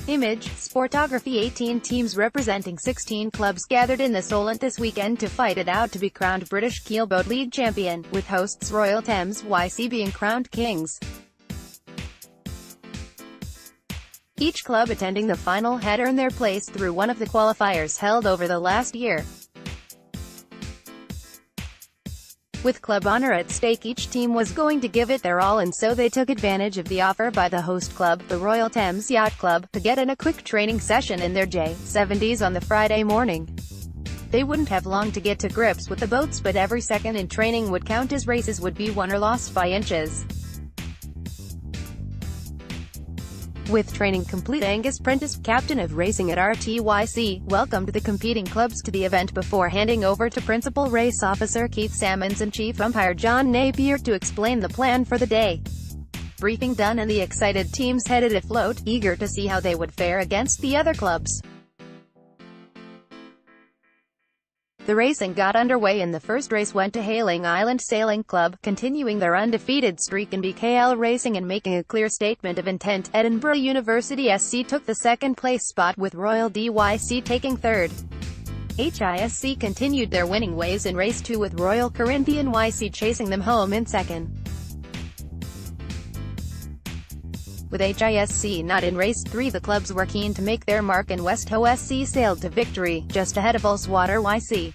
Image, Sportography 18 teams representing 16 clubs gathered in the Solent this weekend to fight it out to be crowned British Keelboat League champion, with hosts Royal Thames YC being crowned kings. Each club attending the final had earned their place through one of the qualifiers held over the last year. With club honor at stake, each team was going to give it their all, and so they took advantage of the offer by the host club, the Royal Thames Yacht Club, to get in a quick training session in their J70s on the Friday morning. They wouldn't have long to get to grips with the boats, but every second in training would count, as races would be won or lost by inches. With training complete, Angus Prentice, captain of racing at RTYC, welcomed the competing clubs to the event before handing over to Principal Race Officer Keith Salmons and Chief Umpire John Napier to explain the plan for the day. Briefing done, and the excited teams headed afloat, eager to see how they would fare against the other clubs. The racing got underway, and the first race went to Hayling Island Sailing Club, continuing their undefeated streak in BKL racing and making a clear statement of intent. Edinburgh University SC took the second place spot, with Royal DYC taking third. HISC continued their winning ways in race 2, with Royal Corinthian YC chasing them home in second. With HISC not in race 3, the clubs were keen to make their mark, and Westho SC sailed to victory, just ahead of Ullswater YC.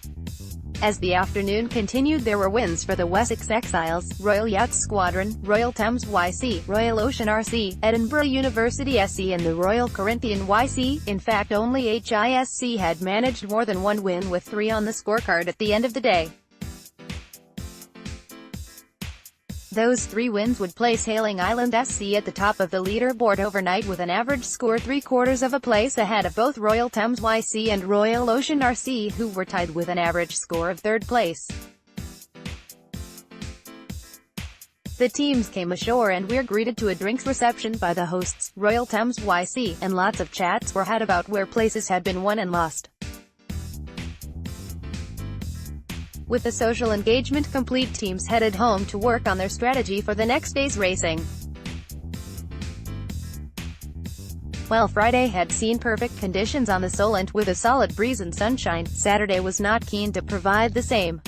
As the afternoon continued, there were wins for the Wessex Exiles, Royal Yacht Squadron, Royal Thames YC, Royal Ocean RC, Edinburgh University SC and the Royal Corinthian YC. In fact, only HISC had managed more than one win, with 3 on the scorecard at the end of the day. Those 3 wins would place Hayling Island SC at the top of the leaderboard overnight, with an average score 3/4 of a place ahead of both Royal Thames YC and Royal Ocean RC, who were tied with an average score of 3rd place. The teams came ashore and were greeted to a drinks reception by the hosts, Royal Thames YC, and lots of chats were had about where places had been won and lost. With the social engagement complete, teams headed home to work on their strategy for the next day's racing. While Friday had seen perfect conditions on the Solent, with a solid breeze and sunshine, Saturday was not keen to provide the same.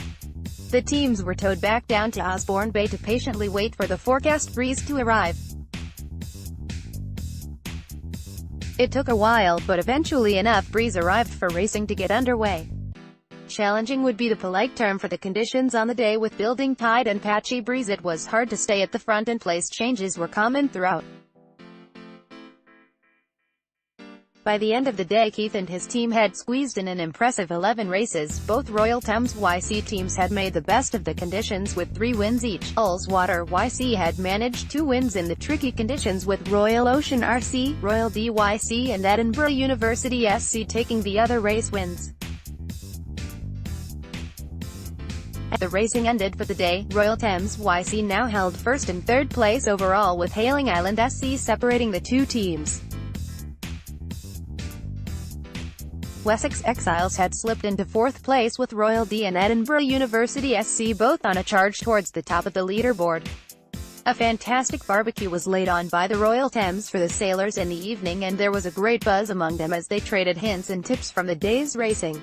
The teams were towed back down to Osborne Bay to patiently wait for the forecast breeze to arrive. It took a while, but eventually enough breeze arrived for racing to get underway. Challenging would be the polite term for the conditions on the day. With building tide and patchy breeze, it was hard to stay at the front, and place changes were common throughout. By the end of the day, Keith and his team had squeezed in an impressive 11 races. Both Royal Thames YC teams had made the best of the conditions, with 3 wins each. Ullswater YC had managed 2 wins in the tricky conditions, with Royal Ocean RC, Royal DYC and Edinburgh University SC taking the other race wins. The racing ended for the day. Royal Thames YC now held 1st and 3rd place overall, with Hayling Island SC separating the 2 teams. Wessex Exiles had slipped into 4th place, with Royal D and Edinburgh University SC both on a charge towards the top of the leaderboard. A fantastic barbecue was laid on by the Royal Thames for the sailors in the evening, and there was a great buzz among them as they traded hints and tips from the day's racing.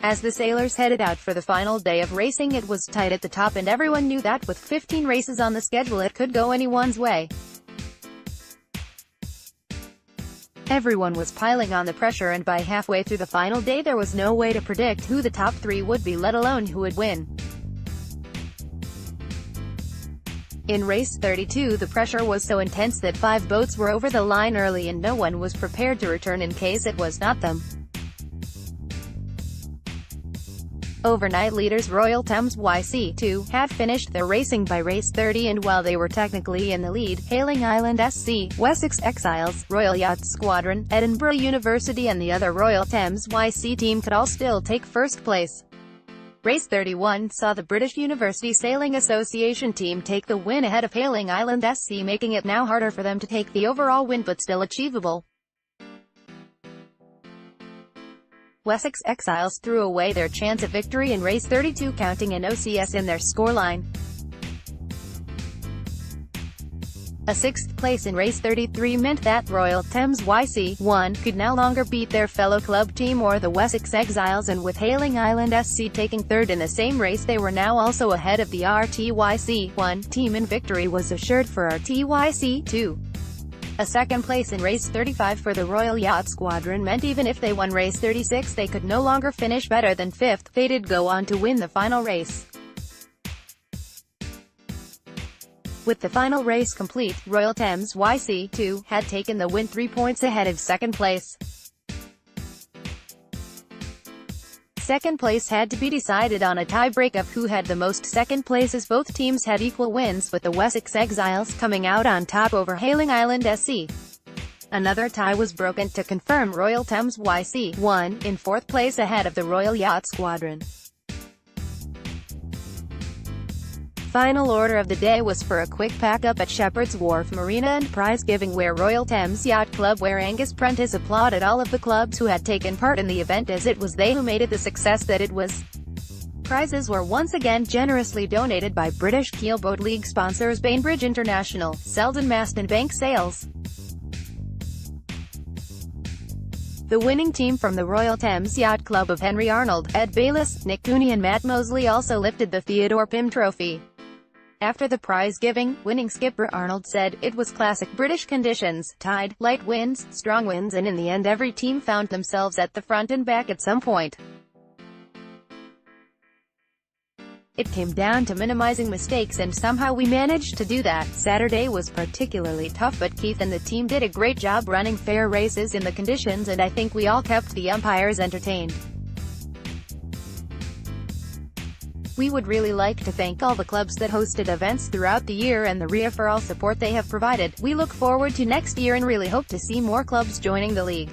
As the sailors headed out for the final day of racing, it was tight at the top, and everyone knew that with 15 races on the schedule, it could go anyone's way. Everyone was piling on the pressure, and by halfway through the final day there was no way to predict who the top 3 would be, let alone who would win. In race 32, the pressure was so intense that 5 boats were over the line early, and no one was prepared to return in case it was not them. Overnight leaders Royal Thames YC, too, had finished their racing by race 30, and while they were technically in the lead, Hayling Island SC, Wessex Exiles, Royal Yacht Squadron, Edinburgh University and the other Royal Thames YC team could all still take 1st place. Race 31 saw the British University Sailing Association team take the win ahead of Hayling Island SC, making it now harder for them to take the overall win, but still achievable. Wessex Exiles threw away their chance of victory in race 32, counting an OCS in their scoreline. A sixth place in race 33 meant that Royal Thames YC 1 could no longer beat their fellow club team or the Wessex Exiles, and with Hailing Island SC taking third in the same race, they were now also ahead of the RTYC 1 team, and victory was assured for RTYC 2. A second place in race 35 for the Royal Yacht Squadron meant even if they won race 36 they could no longer finish better than fifth. They did go on to win the final race. With the final race complete, Royal Thames YC 2 had taken the win 3 points ahead of second place. Second place had to be decided on a tie-break of who had the most second places. Both teams had equal wins, with the Wessex Exiles coming out on top over Hailing Island SC. Another tie was broken to confirm Royal Thames YC 1 in fourth place ahead of the Royal Yacht Squadron. Final order of the day was for a quick pack-up at Shepherd's Wharf Marina and prize-giving, where Royal Thames Yacht Club, where Angus Prentice applauded all of the clubs who had taken part in the event, as it was they who made it the success that it was. Prizes were once again generously donated by British Keelboat League sponsors Bainbridge International, Selden Mast and Bank Sales. The winning team from the Royal Thames Yacht Club of Henry Arnold, Ed Bayliss, Nick Cooney and Matt Mosley also lifted the Theodore Pym Trophy. After the prize-giving, winning skipper Arnold said, "It was classic British conditions, tide, light winds, strong winds, and in the end every team found themselves at the front and back at some point. It came down to minimizing mistakes and somehow we managed to do that. Saturday was particularly tough, but Keith and the team did a great job running fair races in the conditions, and I think we all kept the umpires entertained. We would really like to thank all the clubs that hosted events throughout the year and the RIA for all support they have provided. We look forward to next year and really hope to see more clubs joining the league."